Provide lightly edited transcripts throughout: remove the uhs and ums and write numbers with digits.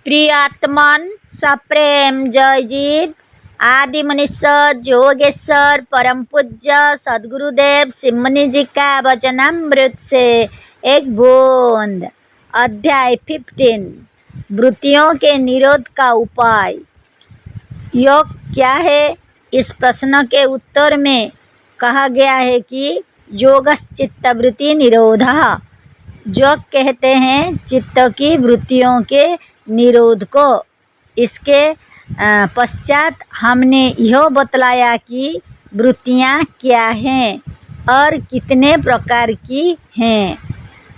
प्रियात्मन सप्रेम जयजीव आदि मनीश्वर योगेश्वर परम पूज्य सदगुरुदेव सिमनी जी का वचनामृत से एक बूंद। अध्याय 15 वृत्तियों के निरोध का उपाय। योग क्या है? इस प्रश्न के उत्तर में कहा गया है कि योगश्चित्तवृत्ति निरोधः। योग कहते हैं चित्त की वृत्तियों के निरोध को। इसके पश्चात हमने यह बतलाया कि वृत्तियाँ क्या हैं और कितने प्रकार की हैं।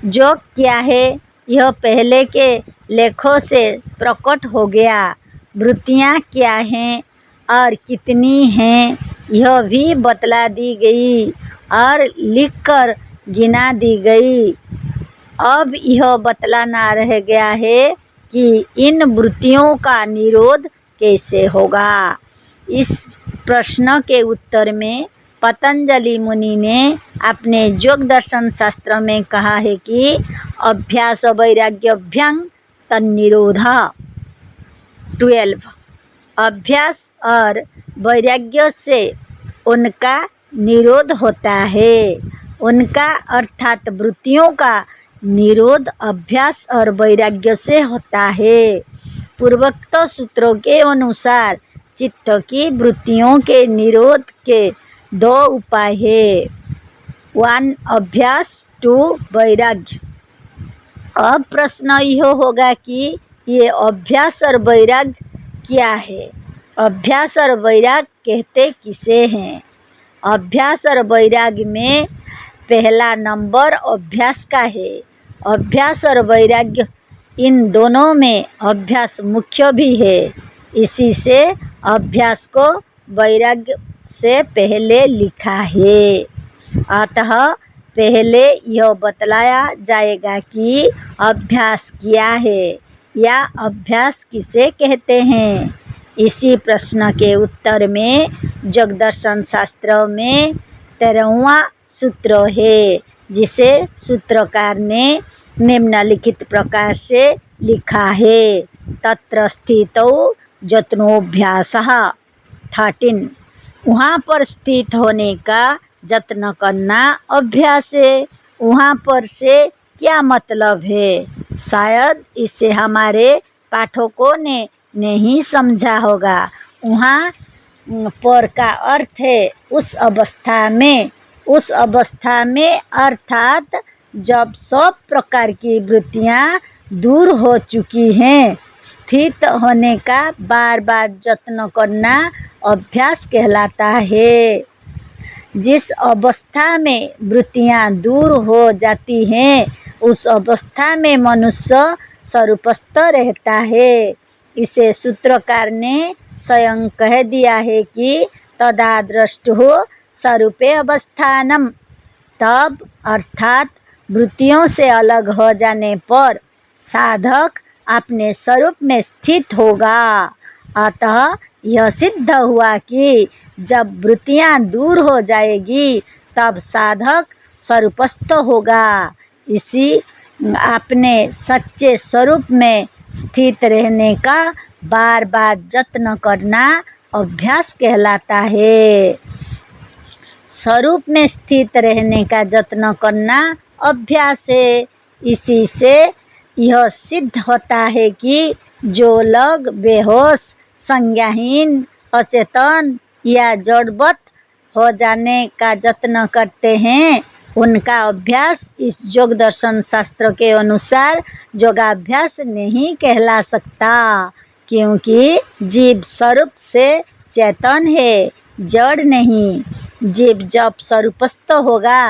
योग क्या है यह पहले के लेखों से प्रकट हो गया। वृत्तियाँ क्या हैं और कितनी हैं यह भी बतला दी गई और लिखकर गिना दी गई। अब यह बतलाना रह गया है कि इन वृत्तियों का निरोध कैसे होगा। इस प्रश्न के उत्तर में पतंजलि मुनि ने अपने योग दर्शन शास्त्र में कहा है कि अभ्यास वैराग्यभ्यं तन्निरोधः। 12 अभ्यास और वैराग्य से उनका निरोध होता है। उनका अर्थात वृत्तियों का निरोध अभ्यास और वैराग्य से होता है। पूर्वोक्त सूत्रों के अनुसार चित्त की वृत्तियों के निरोध के दो उपाय है। 1 अभ्यास 2 वैराग्य। अब प्रश्न यह होगा कि ये अभ्यास और वैराग्य क्या है। अभ्यास और वैराग्य कहते किसे हैं? अभ्यास और वैराग्य में पहला नंबर अभ्यास का है। अभ्यास और वैराग्य इन दोनों में अभ्यास मुख्य भी है। इसी से अभ्यास को वैराग्य से पहले लिखा है। अतः पहले यह बतलाया जाएगा कि अभ्यास क्या है या अभ्यास किसे कहते हैं। इसी प्रश्न के उत्तर में योग दर्शन शास्त्र में 13वां सूत्र है, जिसे सूत्रकार ने निम्नलिखित प्रकार से लिखा है। तत्र स्थितौ यत्नोऽभ्यासः। 13 वहाँ पर स्थित होने का यत्न करना अभ्यास है। वहाँ पर से क्या मतलब है? शायद इसे हमारे पाठकों ने नहीं समझा होगा। वहाँ पर का अर्थ है उस अवस्था में। उस अवस्था में अर्थात जब सब प्रकार की वृत्तियाँ दूर हो चुकी हैं। स्थित होने का बार बार यत्न करना अभ्यास कहलाता है। जिस अवस्था में वृत्तियाँ दूर हो जाती हैं उस अवस्था में मनुष्य स्वरूपस्थ रहता है। इसे सूत्रकार ने स्वयं कह दिया है कि तदा द्रष्टुः स्वरूपे अवस्थानम। तब अर्थात वृत्तियों से अलग हो जाने पर साधक अपने स्वरूप में स्थित होगा। अतः यह सिद्ध हुआ कि जब वृत्तियाँ दूर हो जाएगी तब साधक स्वरूपस्थ होगा। इसी अपने सच्चे स्वरूप में स्थित रहने का बार बार यत्न करना अभ्यास कहलाता है। स्वरूप में स्थित रहने का यत्न करना अभ्यास है। इसी से यह सिद्ध होता है कि जो लोग बेहोश, संज्ञाहीन, अचेतन या जड़वत हो जाने का यत्न करते हैं उनका अभ्यास इस योग दर्शन शास्त्र के अनुसार योगाभ्यास नहीं कहला सकता, क्योंकि जीव स्वरूप से चेतन है, जड़ नहीं। जीव जब स्वरूपस्थ होगा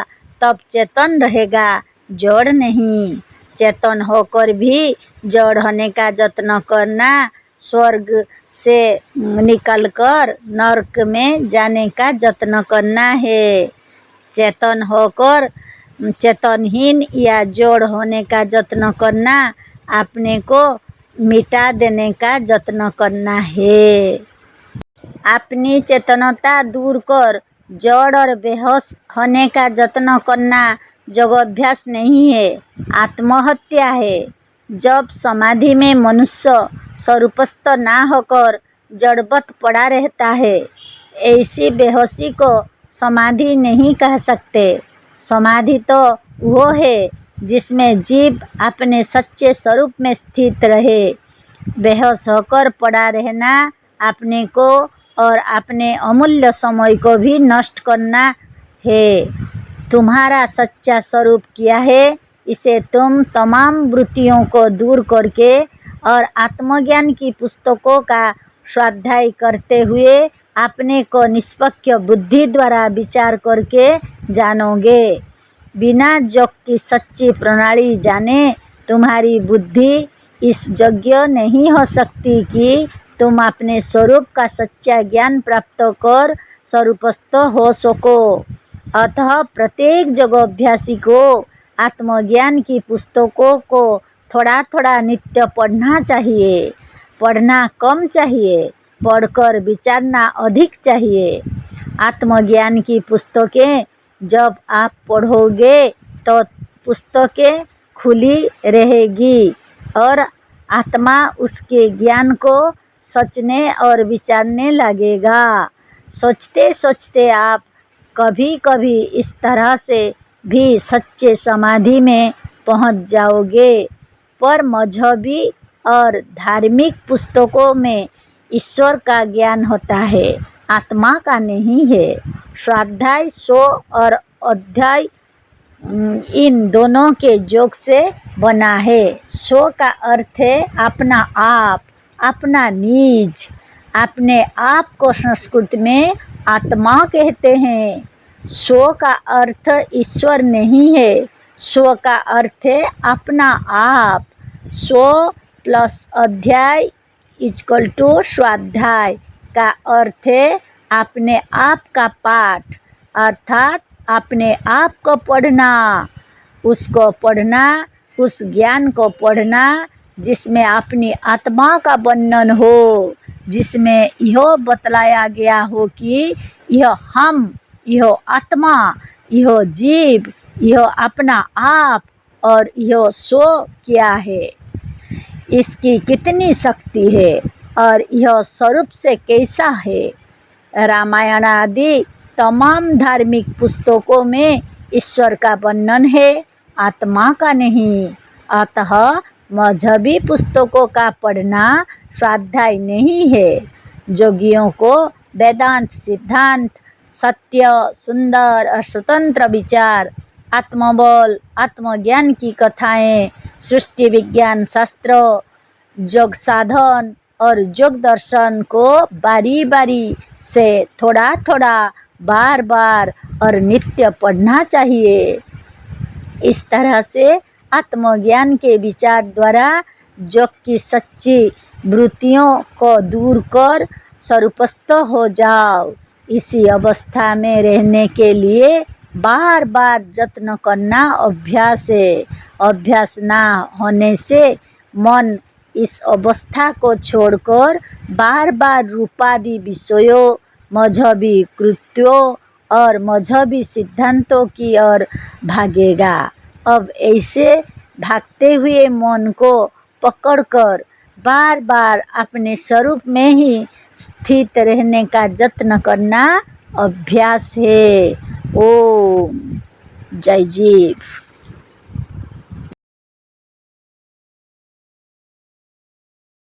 तब चेतन रहेगा, जड़ नहीं। चेतन होकर भी जड़ होने का यत्न करना स्वर्ग से निकलकर नरक में जाने का यत्न करना है। चेतन होकर चेतनहीन या जड़ होने का यत्न करना अपने को मिटा देने का यत्न करना है। अपनी चेतनता दूर कर जड़ और बेहोश होने का यत्न करना योगाभ्यास नहीं है, आत्महत्या है। जब समाधि में मनुष्य स्वरूपस्थ ना होकर जड़वत पड़ा रहता है। ऐसी बेहोशी को समाधि नहीं कह सकते। समाधि तो वो है जिसमें जीव अपने सच्चे स्वरूप में स्थित रहे। बेहोश होकर पड़ा रहना अपने को और अपने अमूल्य समय को भी नष्ट करना है। तुम्हारा सच्चा स्वरूप क्या है, इसे तुम तमाम वृत्तियों को दूर करके और आत्मज्ञान की पुस्तकों का स्वाध्याय करते हुए अपने को निष्पक्ष बुद्धि द्वारा विचार करके जानोगे। बिना योग की सच्ची प्रणाली जाने तुम्हारी बुद्धि इस योग्य नहीं हो सकती कि तुम अपने स्वरूप का सच्चा ज्ञान प्राप्त कर स्वरूपस्थ हो सको। अतः प्रत्येक योगाभ्यासी को आत्मज्ञान की पुस्तकों को थोड़ा थोड़ा नित्य पढ़ना चाहिए। पढ़ना कम चाहिए, पढ़कर विचारना अधिक चाहिए। आत्मज्ञान की पुस्तकें जब आप पढ़ोगे तो पुस्तकें खुली रहेगी और आत्मा उसके ज्ञान को सोचने और विचारने लगेगा। सोचते सोचते आप कभी कभी इस तरह से भी सच्चे समाधि में पहुंच जाओगे। पर मजहबी और धार्मिक पुस्तकों में ईश्वर का ज्ञान होता है, आत्मा का नहीं है। स्वाध्याय 100 और अध्याय इन दोनों के योग से बना है। 100 का अर्थ है अपना आप, अपना निज। अपने आप को संस्कृत में आत्मा कहते हैं। 100 का अर्थ ईश्वर नहीं है, 100 का अर्थ है अपना आप। 100 प्लस अध्याय इक्वल टू स्वाध्याय का अर्थ है अपने आप का पाठ, अर्थात अपने आप को पढ़ना, उसको पढ़ना, उस ज्ञान को पढ़ना जिसमें अपनी आत्मा का वर्णन हो, जिसमें यह बतलाया गया हो कि यह हम, यह आत्मा, यह जीव, यह अपना आप और यह सो क्या है, इसकी कितनी शक्ति है और यह स्वरूप से कैसा है। रामायण आदि तमाम धार्मिक पुस्तकों में ईश्वर का वर्णन है, आत्मा का नहीं। अतः मजहबी पुस्तकों का पढ़ना स्वाध्याय नहीं है। योगियों को वेदांत सिद्धांत, सत्य, सुंदर और स्वतंत्र विचार, आत्मबल, आत्मज्ञान की कथाएं, सृष्टि विज्ञान शास्त्र, योग साधन और योग दर्शन को बारी बारी से थोड़ा थोड़ा, बार बार और नित्य पढ़ना चाहिए। इस तरह से आत्मज्ञान के विचार द्वारा योग की सच्ची वृत्तियों को दूर कर स्वरूपस्थ हो जाओ। इसी अवस्था में रहने के लिए बार बार यत्न करना अभ्यास है। अभ्यास ना होने से मन इस अवस्था को छोड़कर बार बार रूपादि विषयों, मजहबी कृत्यों और मजहबी सिद्धांतों की ओर भागेगा। अब ऐसे भागते हुए मन को पकड़कर बार बार अपने स्वरूप में ही स्थित रहने का यत्न करना अभ्यास है। ओम जय जीव।